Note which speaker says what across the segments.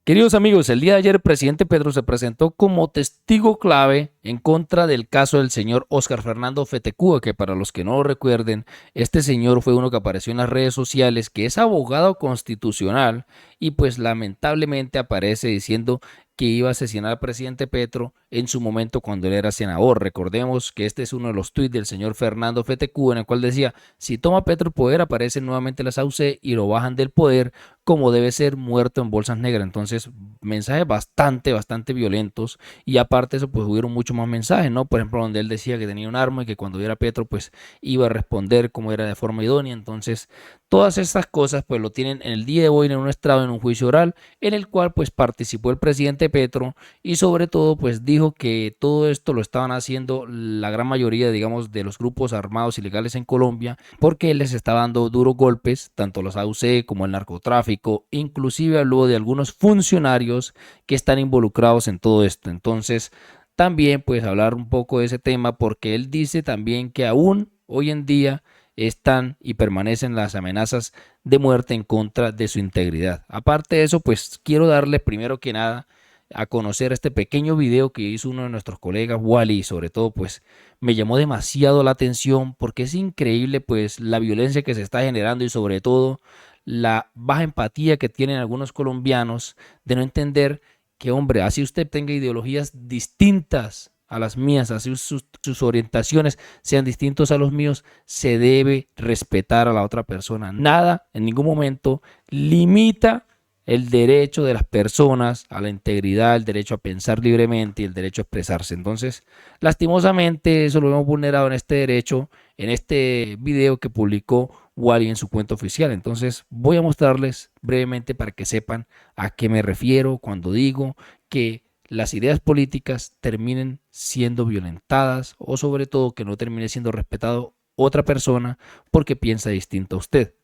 Speaker 1: Queridos amigos, el día de ayer el presidente Petro se presentó como testigo clave en contra del caso del señor Óscar Fernando Fetecúa, que para los que no lo recuerden, este señor fue uno que apareció en las redes sociales, que es abogado constitucional y pues lamentablemente aparece diciendo que iba a asesinar al presidente Petro en su momento cuando él era senador. Recordemos que este es uno de los tuits del señor Fernando Fetecúa en el cual decía, si toma Petro el poder aparecen nuevamente las AUC y lo bajan del poder como debe ser muerto en bolsas negras. Entonces, mensajes bastante violentos y aparte de eso, pues hubieron muchos más mensajes, ¿no? Por ejemplo, donde él decía que tenía un arma y que cuando viera a Petro, pues iba a responder como era de forma idónea. Entonces, todas estas cosas, pues lo tienen en el día de hoy en un estrado, en un juicio oral, en el cual, pues participó el presidente Petro y sobre todo, pues dijo que todo esto lo estaban haciendo la gran mayoría, digamos, de los grupos armados ilegales en Colombia, porque él les estaba dando duros golpes, tanto los AUC como el narcotráfico, inclusive habló de algunos funcionarios que están involucrados en todo esto. Entonces, también pues hablar un poco de ese tema porque él dice también que aún hoy en día están y permanecen las amenazas de muerte en contra de su integridad. Aparte de eso, pues quiero darle primero que nada a conocer este pequeño video que hizo uno de nuestros colegas, Wally, y sobre todo pues me llamó demasiado la atención porque es increíble pues la violencia que se está generando y sobre todo la baja empatía que tienen algunos colombianos de no entender que, hombre, así usted tenga ideologías distintas a las mías, así sus orientaciones sean distintos a los míos, se debe respetar a la otra persona. Nada, en ningún momento, limita el derecho de las personas a la integridad, el derecho a pensar libremente y el derecho a expresarse. Entonces, lastimosamente, eso lo hemos vulnerado en este derecho, en este video que publicó Wally en su cuenta oficial. Entonces, voy a mostrarles brevemente para que sepan a qué me refiero cuando digo que las ideas políticas terminen siendo violentadas o sobre todo que no termine siendo respetado otra persona porque piensa distinto a usted.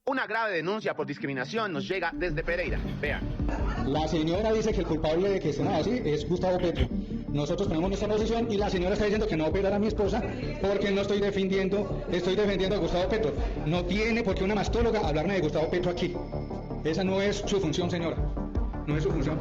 Speaker 2: Una grave denuncia por discriminación nos llega desde Pereira. Vean.
Speaker 3: La señora dice que el culpable de que estemos así es Gustavo Petro. Nosotros tenemos nuestra posición y la señora está diciendo que no va a operar a mi esposa porque no estoy defendiendo a Gustavo Petro. No tiene por qué una mastóloga hablarme de Gustavo Petro aquí. Esa no es su función, señora. No es su función.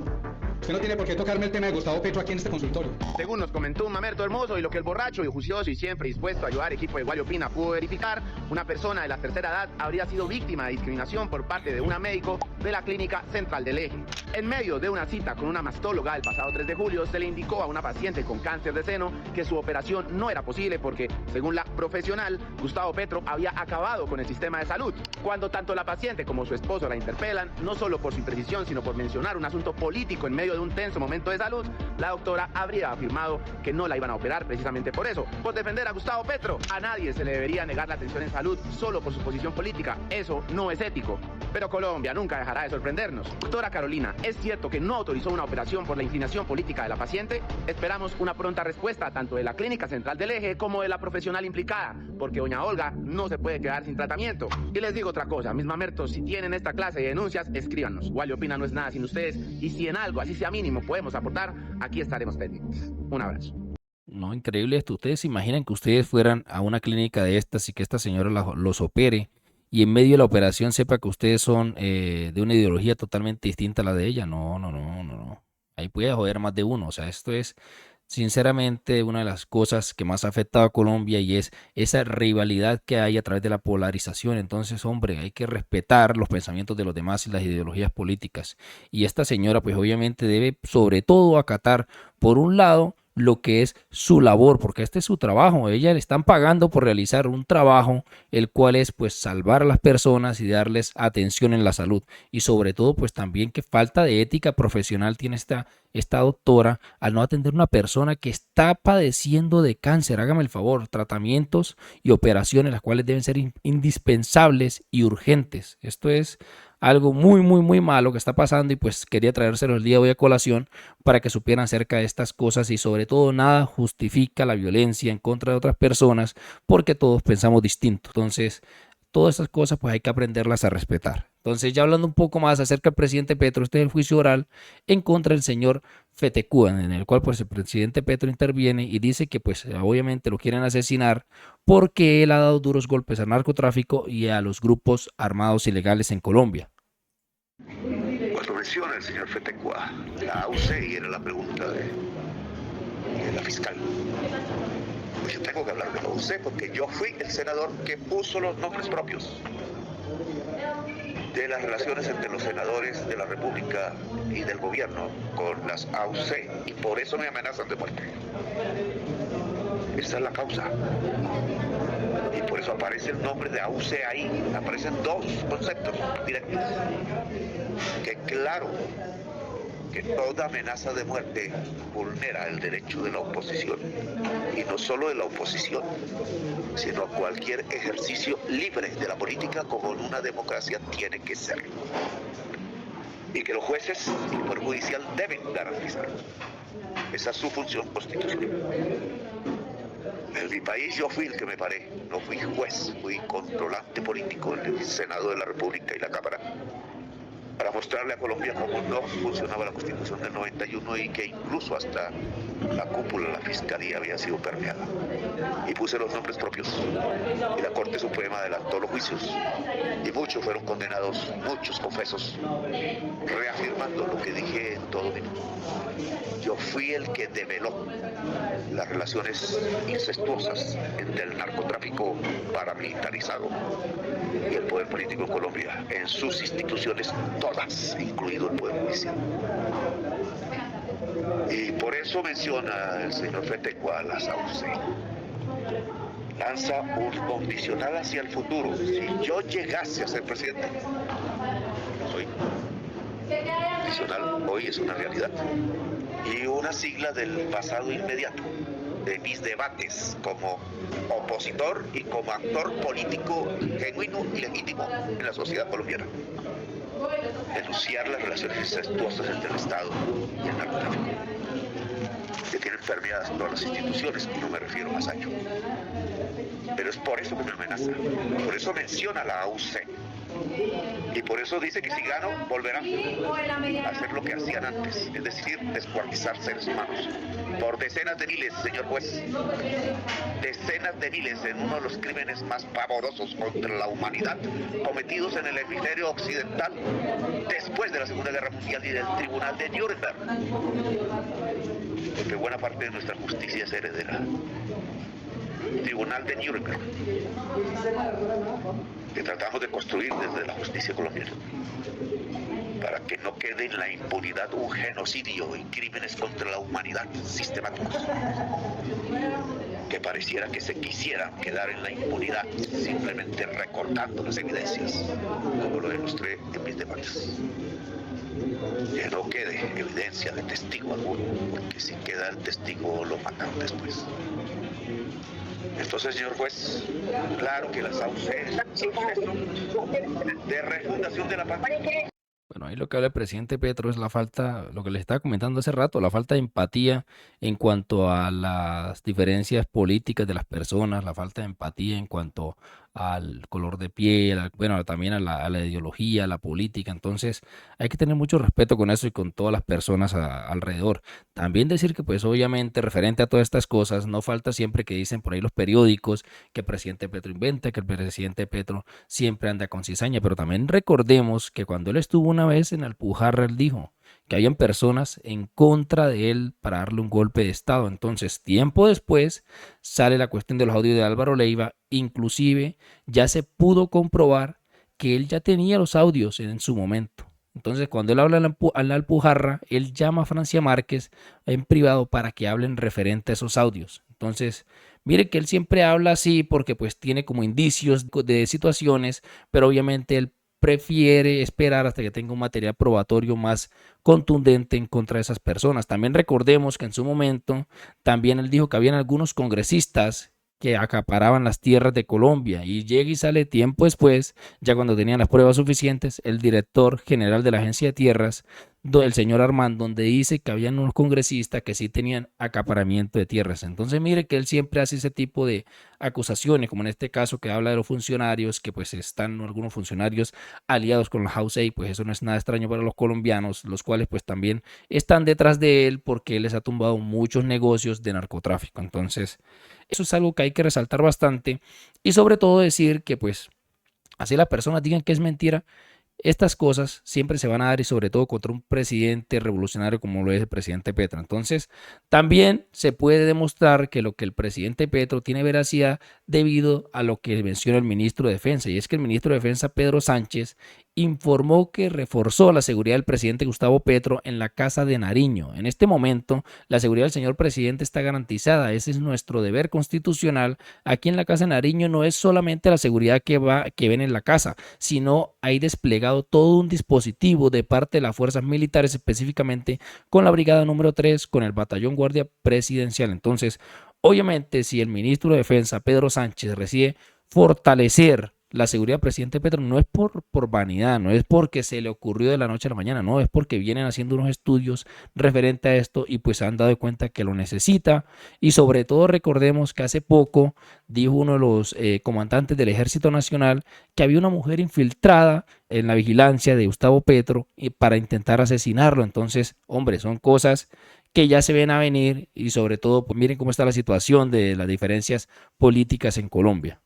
Speaker 3: Usted no tiene por qué tocarme el tema de Gustavo Petro aquí en este consultorio.
Speaker 2: Según nos comentó un mamerto hermoso y lo que el borracho y juicioso y siempre dispuesto a ayudar equipo de Wally Opina pudo verificar, una persona de la tercera edad habría sido víctima de discriminación por parte de una médico de la Clínica Central del Eje. En medio de una cita con una mastóloga el pasado 3 de julio se le indicó a una paciente con cáncer de seno que su operación no era posible porque, según la profesional, Gustavo Petro había acabado con el sistema de salud. Cuando tanto la paciente como su esposo la interpelan, no solo por su imprecisión sino por mencionar un asunto político en medio de un tenso momento de salud, la doctora habría afirmado que no la iban a operar precisamente por eso, por defender a Gustavo Petro. A nadie se le debería negar la atención en salud solo por su posición política, eso no es ético. Pero Colombia nunca dejará de sorprendernos. Doctora Carolina, ¿es cierto que no autorizó una operación por la inclinación política de la paciente? Esperamos una pronta respuesta tanto de la Clínica Central del Eje como de la profesional implicada, porque doña Olga no se puede quedar sin tratamiento. Y les digo otra cosa, mis mamertos, si tienen esta clase de denuncias, escríbanos. Wally Opina no es nada sin ustedes y si en algo, así sea mínimo, podemos aportar, aquí estaremos pendientes. Un abrazo.
Speaker 1: No, increíble esto. Ustedes se imaginan que ustedes fueran a una clínica de estas y que esta señora los opere y en medio de la operación sepa que ustedes son de una ideología totalmente distinta a la de ella. No. Ahí puede joder más de uno. O sea, esto es sinceramente una de las cosas que más ha afectado a Colombia y es esa rivalidad que hay a través de la polarización. Entonces, hombre, hay que respetar los pensamientos de los demás y las ideologías políticas. Y esta señora, pues obviamente debe sobre todo acatar, por un lado, lo que es su labor, porque este es su trabajo. Ella le están pagando por realizar un trabajo, el cual es pues salvar a las personas y darles atención en la salud. Y sobre todo, pues también qué falta de ética profesional tiene esta doctora al no atender a una persona que está padeciendo de cáncer. Hágame el favor, tratamientos y operaciones las cuales deben ser indispensables y urgentes. Esto es algo muy malo que está pasando y pues quería traérselo el día de hoy a colación para que supieran acerca de estas cosas y sobre todo nada justifica la violencia en contra de otras personas porque todos pensamos distinto. Entonces, todas esas cosas pues hay que aprenderlas a respetar. Entonces, ya hablando un poco más acerca del presidente Petro, este es el juicio oral en contra del señor Fetecúa, en el cual pues el presidente Petro interviene y dice que pues obviamente lo quieren asesinar porque él ha dado duros golpes al narcotráfico y a los grupos armados ilegales en Colombia.
Speaker 4: menciona el señor Fetekua, la AUC, y era la pregunta de la fiscal. Pues yo tengo que hablar de la AUC porque yo fui el senador que puso los nombres propios de las relaciones entre los senadores de la República y del gobierno con las AUC, y por eso me amenazan de muerte. Esa es la causa. Y por eso aparece el nombre de AUC ahí. Aparecen dos conceptos directos. Que claro, que toda amenaza de muerte vulnera el derecho de la oposición. Y no solo de la oposición, sino cualquier ejercicio libre de la política como en una democracia tiene que ser. Y que los jueces y el Poder Judicial deben garantizarlo. Esa es su función constitucional. En mi país yo fui el que me paré, no fui juez, fui controlante político en el Senado de la República y la Cámara, para mostrarle a Colombia cómo no funcionaba la Constitución del 91 y que incluso hasta la cúpula de la Fiscalía había sido permeada. Y puse los nombres propios y la Corte Suprema adelantó los juicios y muchos fueron condenados, muchos confesos, reafirmando lo que dije en todo minuto. Yo fui el que develó las relaciones incestuosas entre el narcotráfico paramilitarizado y el poder político en Colombia, en sus instituciones todas, incluido el Poder Judicial. Y por eso menciona el señor Fetekua a las AUC. Lanza un condicional hacia el futuro. Si yo llegase a ser presidente, soy condicional, hoy es una realidad. Y una sigla del pasado inmediato, de mis debates como opositor y como actor político genuino y legítimo en la sociedad colombiana. Denunciar las relaciones incestuosas entre el Estado y el narcotráfico, que tienen permeadas todas las instituciones, y no me refiero más allá. Pero es por eso que me amenaza, por eso menciona la AUC. Y por eso dice que si gano, volverán a hacer lo que hacían antes, es decir, descuartizar seres humanos. Por decenas de miles, señor juez. Decenas de miles en uno de los crímenes más pavorosos contra la humanidad cometidos en el hemisferio occidental después de la Segunda Guerra Mundial y del Tribunal de Nuremberg. Porque buena parte de nuestra justicia es heredera. Tribunal de Nuremberg, que tratamos de construir desde la justicia colombiana, para que no quede en la impunidad un genocidio y crímenes contra la humanidad sistemáticos, que pareciera que se quisieran quedar en la impunidad simplemente recortando las evidencias, como lo demostré en mis debates. Que no quede evidencia de testigo alguno, porque si queda el testigo lo matan después. Entonces, señor juez, claro que las AUC de refundación de la patria.
Speaker 1: Bueno, ahí lo que habla el presidente Petro es la falta, lo que le estaba comentando hace rato, la falta de empatía en cuanto a las diferencias políticas de las personas, la falta de empatía en cuanto al color de piel, bueno, también a la ideología, a la política. Entonces hay que tener mucho respeto con eso y con todas las personas alrededor. También decir que pues obviamente referente a todas estas cosas, no falta siempre que dicen por ahí los periódicos que el presidente Petro inventa, que el presidente Petro siempre anda con cizaña, pero también recordemos que cuando él estuvo una vez en Alpujarra, él dijo que habían personas en contra de él para darle un golpe de estado. Entonces, tiempo después sale la cuestión de los audios de Álvaro Leiva, inclusive ya se pudo comprobar que él ya tenía los audios en su momento. Entonces, cuando él habla en la Alpujarra, él llama a Francia Márquez en privado para que hablen referente a esos audios. Entonces, mire que él siempre habla así porque pues tiene como indicios de situaciones, pero obviamente él prefiere esperar hasta que tenga un material probatorio más contundente en contra de esas personas. También recordemos que en su momento también él dijo que habían algunos congresistas que acaparaban las tierras de Colombia, y llega y sale tiempo después, ya cuando tenían las pruebas suficientes, el director general de la Agencia de Tierras, el señor Armando, donde dice que habían unos congresistas que sí tenían acaparamiento de tierras. Entonces mire que él siempre hace ese tipo de acusaciones, como en este caso que habla de los funcionarios, que pues están algunos funcionarios aliados con la House A, pues eso no es nada extraño para los colombianos, los cuales pues también están detrás de él porque él les ha tumbado muchos negocios de narcotráfico. Entonces eso es algo que hay que resaltar bastante, y sobre todo decir que pues así las personas digan que es mentira, estas cosas siempre se van a dar y sobre todo contra un presidente revolucionario como lo es el presidente Petro. Entonces, también se puede demostrar que lo que el presidente Petro tiene veracidad debido a lo que menciona el ministro de Defensa, y es que el ministro de Defensa, Pedro Sánchez, informó que reforzó la seguridad del presidente Gustavo Petro en la casa de Nariño. En este momento, la seguridad del señor presidente está garantizada. Ese es nuestro deber constitucional. Aquí en la casa de Nariño no es solamente la seguridad que ven en la casa, sino hay desplegado todo un dispositivo de parte de las fuerzas militares, específicamente con la brigada número 3, con el batallón guardia presidencial. Entonces, obviamente, si el ministro de Defensa, Pedro Sánchez, decide fortalecer la seguridad del presidente Petro, no es por vanidad, no es porque se le ocurrió de la noche a la mañana, no, es porque vienen haciendo unos estudios referente a esto y pues se han dado cuenta que lo necesita. Y sobre todo recordemos que hace poco dijo uno de los comandantes del Ejército Nacional que había una mujer infiltrada en la vigilancia de Gustavo Petro y para intentar asesinarlo. Entonces, hombre, son cosas que ya se ven a venir y sobre todo, pues miren cómo está la situación de las diferencias políticas en Colombia.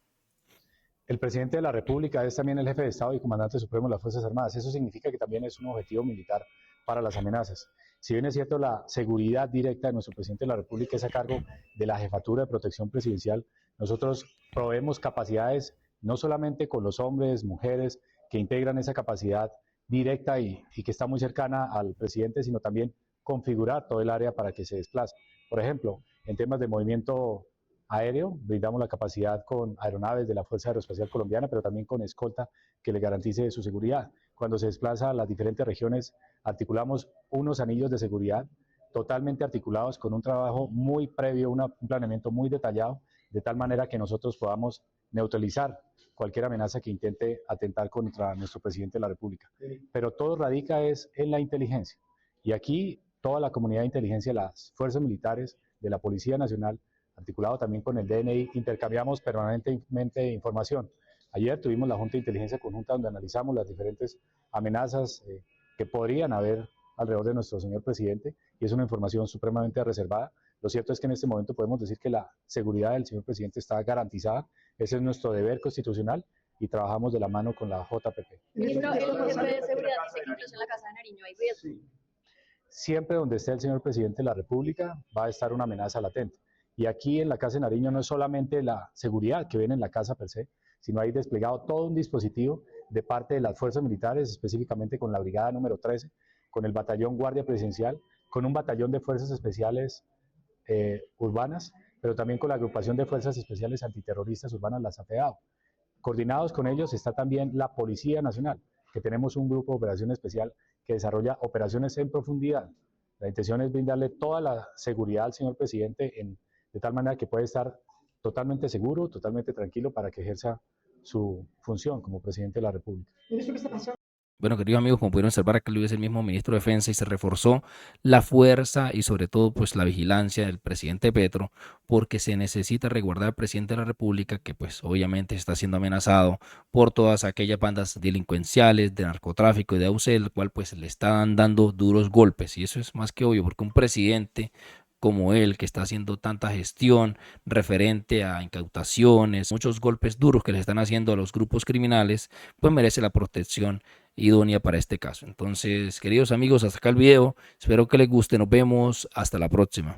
Speaker 5: El presidente de la República es también el jefe de Estado y comandante supremo de las Fuerzas Armadas. Eso significa que también es un objetivo militar para las amenazas. Si bien es cierto, la seguridad directa de nuestro presidente de la República es a cargo de la Jefatura de Protección Presidencial, nosotros proveemos capacidades no solamente con los hombres, mujeres que integran esa capacidad directa y que está muy cercana al presidente, sino también configurar todo el área para que se desplace. Por ejemplo, en temas de movimiento aéreo, brindamos la capacidad con aeronaves de la Fuerza Aeroespacial Colombiana, pero también con escolta que le garantice su seguridad. Cuando se desplaza a las diferentes regiones, articulamos unos anillos de seguridad totalmente articulados con un trabajo muy previo, un planeamiento muy detallado, de tal manera que nosotros podamos neutralizar cualquier amenaza que intente atentar contra nuestro presidente de la República. Pero todo radica en la inteligencia. Y aquí toda la comunidad de inteligencia, las fuerzas militares de la Policía Nacional, articulado también con el DNI, intercambiamos permanentemente información. Ayer tuvimos la Junta de Inteligencia Conjunta donde analizamos las diferentes amenazas que podrían haber alrededor de nuestro señor presidente y es una información supremamente reservada. Lo cierto es que en este momento podemos decir que la seguridad del señor presidente está garantizada. Ese es nuestro deber constitucional y trabajamos de la mano con la JPP.
Speaker 6: Ministro, el jefe de seguridad dice que incluso en la casa de Nariño hay riesgo.
Speaker 5: Siempre donde esté el señor presidente de la República va a estar una amenaza latente. Y aquí en la Casa de Nariño no es solamente la seguridad que ven en la casa per se, sino hay desplegado todo un dispositivo de parte de las fuerzas militares, específicamente con la brigada número 13, con el batallón guardia presidencial, con un batallón de fuerzas especiales urbanas, pero también con la agrupación de fuerzas especiales antiterroristas urbanas, las AFEAO. Coordinados con ellos está también la Policía Nacional, que tenemos un grupo de operación especial que desarrolla operaciones en profundidad. La intención es brindarle toda la seguridad al señor presidente de tal manera que puede estar totalmente seguro, totalmente tranquilo para que ejerza su función como presidente de la República.
Speaker 1: Bueno, queridos amigos, como pudieron observar, acá Luis es el mismo ministro de Defensa y se reforzó la fuerza y sobre todo pues la vigilancia del presidente Petro porque se necesita resguardar al presidente de la República que pues obviamente está siendo amenazado por todas aquellas bandas delincuenciales de narcotráfico y de AUC, el cual pues le están dando duros golpes y eso es más que obvio porque un presidente como él, que está haciendo tanta gestión referente a incautaciones, muchos golpes duros que le están haciendo a los grupos criminales, pues merece la protección idónea para este caso. Entonces, queridos amigos, hasta acá el video. Espero que les guste. Nos vemos. Hasta la próxima.